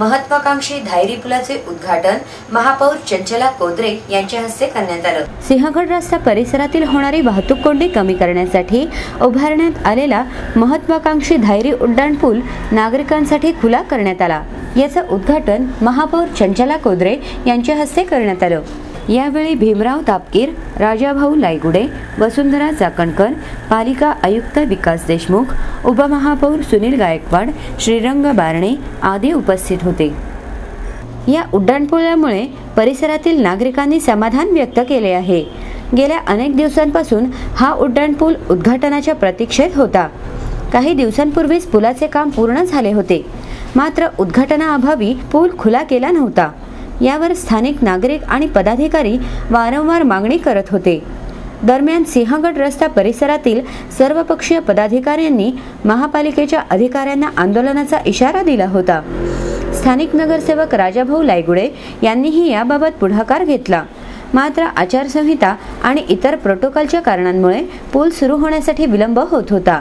महत्वाकांक्षी धायरी पुलाचे उद्घाटन महापौर चंचला कोदरे यांच्या हस्ते करण्यात आलं। सिंहगड रस्ता परिसरातील होणारी वाहतूक कोंडी कमी करण्यासाठी उभारण्यात आलेला महत्वाकांक्षी धायरी उड्डाणपूल नागरिकांसाठी खुला करण्यात आला। याचं उद्घाटन महापौर चंचला कोदरे यांच्या हस्ते करण्यात आलं। यावेळी भीमराव तापकीर, राजाभाऊ लायगुडे, वसुंधरा चाकणकर, पालिका आयुक्त विकास देशमुख, उपमहापौर सुनील गायकवाड, श्रीरंग बारणे आदी उपस्थित होते। या उड्डाणपुलामुळे परिसरातील नागरिकांनी समाधान व्यक्त केले आहे। गेल्या अनेक दिवसांपासून हा उड्डाणपूल उद्घाटनाच्या प्रतीक्षेत होता। काही दिवसांपूर्वीच पुलाचे काम पूर्ण झाले होते, मात्र उद्घाटनाअभावी पूल खुला केला नव्हता। यावर स्थानिक नागरिक आणि पदाधिकारी वारंवार मागणी करत होते। दरम्यान सिंहगड रस्ता परिसरातील सर्वपक्षीय पदाधिकाऱ्यांनी महापालिकेच्या अधिकाऱ्यांना आंदोलनाचा इशारा दिला होता। स्थानिक नगरसेवक राजाभाऊ लायगुडे यांनीही याबाबत पुढाकार घेतला, मात्र आचारसंहिता आणि इतर प्रोटोकॉलच्या कारणांमुळे पूल सुरू होण्यासाठी विलंब होत होता।